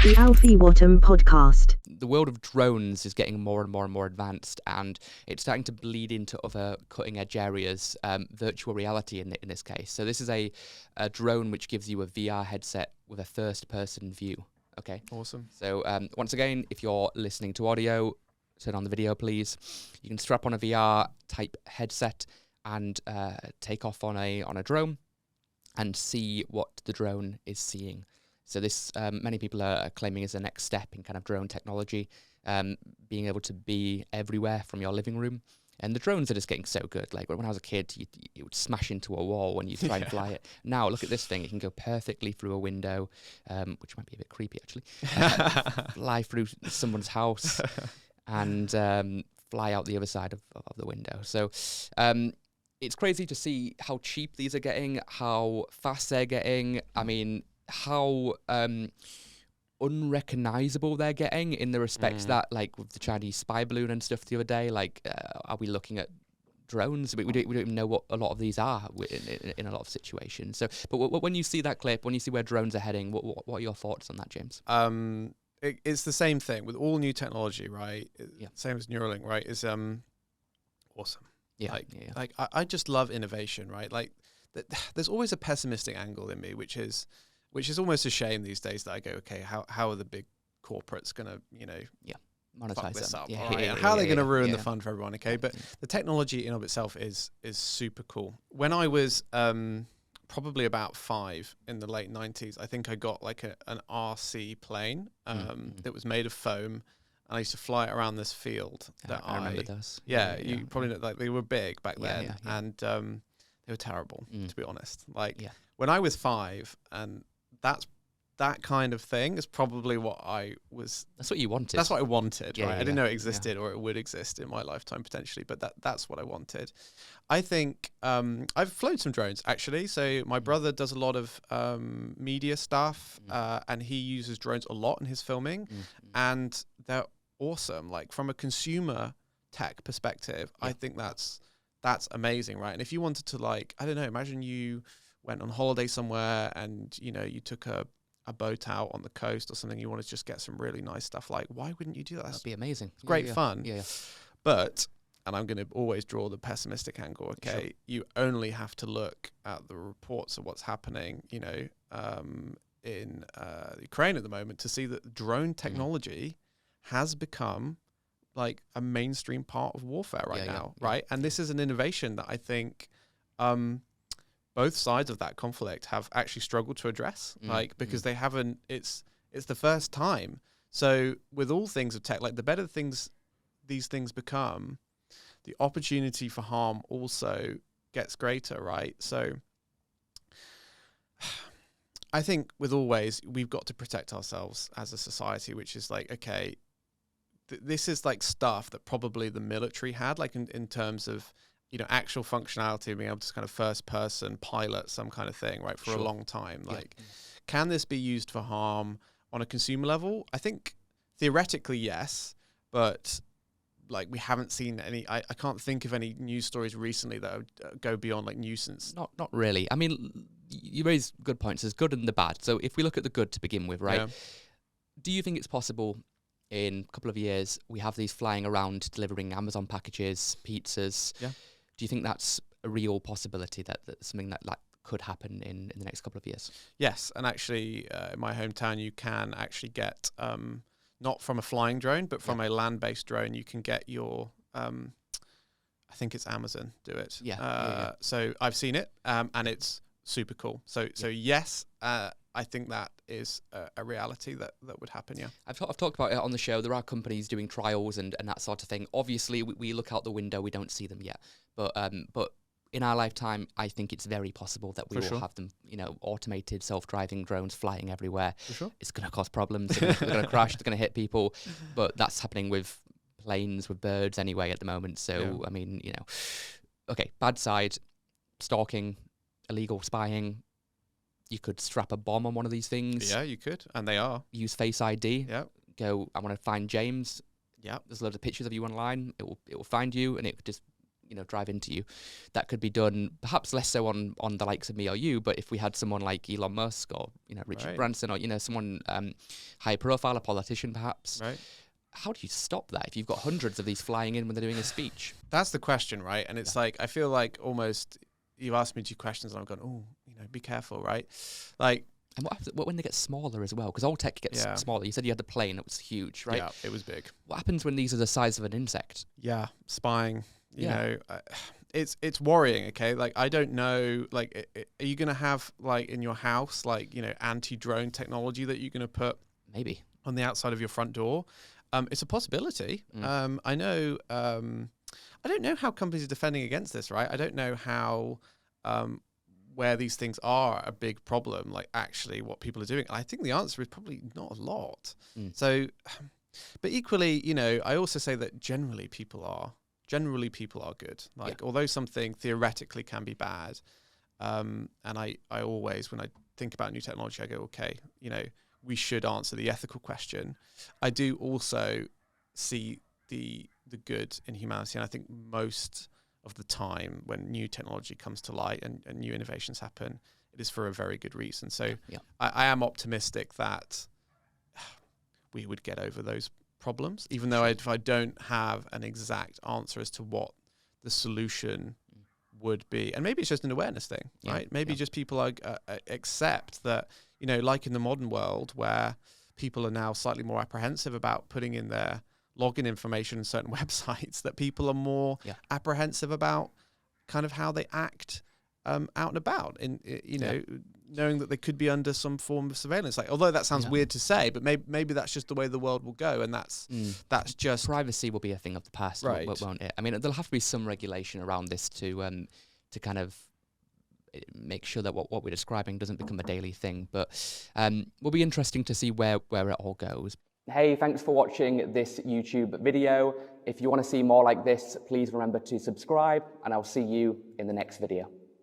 The Alfie Whattam podcast. The world of drones is getting more and more and more advanced, and it's starting to bleed into other cutting-edge areas, virtual reality in this case. So this is a drone which gives you a VR headset with a first-person view. Okay. Awesome. So once again, if you're listening to audio, turn on the video, please. You can strap on a VR type headset and take off on a drone and see what the drone is seeing. So this, many people are claiming, is the next step in kind of drone technology, being able to be everywhere from your living room. And the drones are just getting so good. Like when I was a kid, you would smash into a wall when you try and fly it. Now look at this thing; it can go perfectly through a window, which might be a bit creepy actually. Fly through someone's house and fly out the other side of the window. So it's crazy to see how cheap these are getting, how fast they're getting. I mean, how unrecognizable they're getting in the respects that, like with the Chinese spy balloon and stuff the other day, like are we looking at drones? We don't even know what a lot of these are in a lot of situations. So, but when you see that clip, when you see where drones are heading, what are your thoughts on that, James? It's the same thing with all new technology, right? Yeah. Same as Neuralink, right? Is awesome. Yeah. Like I just love innovation, right? Like there's always a pessimistic angle in me, which is almost a shame these days that I go, okay, how are the big corporates gonna, Monetize fuck this them. up, right? And how are they gonna ruin the fun for everyone? Okay, Yeah. but the technology in of itself is super cool. When I was probably about 5 in the late 90s, I think I got like an RC plane that was made of foam. And I used to fly it around this field. I remember those. You probably know, like they were big back then, and they were terrible, to be honest. Like when I was 5, and that kind of thing is probably what I was. That's what you wanted. That's what I wanted, right? I didn't know it existed Yeah. or it would exist in my lifetime potentially, but that's what I wanted. I think I've flown some drones actually. So my brother does a lot of media stuff, and he uses drones a lot in his filming, and they're awesome. Like from a consumer tech perspective, I think that's amazing, right? And if you wanted to, like, I don't know, imagine you went on holiday somewhere and you took a boat out on the coast or something, you want to just get some really nice stuff, like why wouldn't you do that? That'd be amazing. It's great fun. Yeah. But, and I'm going to always draw the pessimistic angle, okay, Sure. You only have to look at the reports of what's happening, in Ukraine at the moment to see that drone technology has become like a mainstream part of warfare now, right? And this is an innovation that I think both sides of that conflict have actually struggled to address, because they haven't. It's the first time. So with all things of tech, like the better these things become, the opportunity for harm also gets greater, right? So I think with all ways, we've got to protect ourselves as a society, which is like, okay, this is like stuff that probably the military had, like in terms of, actual functionality, being able to kind of first person pilot some kind of thing, right, for a long time. Like, can this be used for harm on a consumer level? I think theoretically, yes, but like we haven't seen any, I can't think of any news stories recently that would go beyond like nuisance. Not really. I mean, you raise good points. There's good and the bad. So if we look at the good to begin with, right? Yeah. Do you think it's possible in a couple of years we have these flying around delivering Amazon packages, pizzas? Yeah. Do you think that's a real possibility, that something that could happen in the next couple of years? Yes, and actually in my hometown you can actually get not from a flying drone, but from a land-based drone, you can get your, I think it's Amazon do it. So I've seen it, and it's super cool. So yes, I think that is a reality that would happen, yeah. I've talked about it on the show. There are companies doing trials and that sort of thing. Obviously, we look out the window, we don't see them yet. But in our lifetime, I think it's very possible that we will have them, automated self-driving drones flying everywhere. For sure. It's going to cause problems. They're going to crash. They're going to hit people. But that's happening with planes, with birds anyway at the moment. So, I mean, okay, bad side, stalking, illegal spying. You could strap a bomb on one of these things. Yeah, you could. And they are. Use Face ID. Yeah. Go, I want to find James. Yeah. There's loads of pictures of you online. It will find you, and it could just drive into you. That could be done perhaps less so on the likes of me or you, but if we had someone like Elon Musk or Richard Right. Branson or someone high profile, a politician perhaps. Right. How do you stop that if you've got hundreds of these flying in when they're doing a speech? That's the question, right? And it's like, I feel like almost you've asked me 2 questions and I've gone, oh, be careful, right? Like, and what happens when they get smaller as well? Because all tech gets smaller. You said you had the plane; it was huge, right? Yeah, it was big. What happens when these are the size of an insect? Yeah, spying. You know, it's worrying. Okay, like I don't know. Like, are you gonna have like in your house like anti-drone technology that you're gonna put maybe on the outside of your front door? It's a possibility. I know. I don't know how companies are defending against this, right? I don't know how. Where these things are a big problem, like actually what people are doing. I think the answer is probably not a lot. So, but equally, I also say that generally people are good. Like, although something theoretically can be bad, and I always, when I think about new technology, I go, okay, we should answer the ethical question. I do also see the good in humanity, and I think most of the time when new technology comes to light and new innovations happen, it is for a very good reason. So I am optimistic that we would get over those problems, even though if I don't have an exact answer as to what the solution would be. And maybe it's just an awareness thing, right? Maybe just people accept that, like in the modern world where people are now slightly more apprehensive about putting in their login information in certain websites, that people are more apprehensive about kind of how they act out and about, in knowing that they could be under some form of surveillance. Like, although that sounds weird to say, but maybe that's just the way the world will go, and that's just privacy will be a thing of the past, right? Won't it? I mean, there'll have to be some regulation around this to kind of make sure that what we're describing doesn't become a daily thing. But will be interesting to see where it all goes. Hey, thanks for watching this YouTube video. If you want to see more like this, please remember to subscribe, and I'll see you in the next video.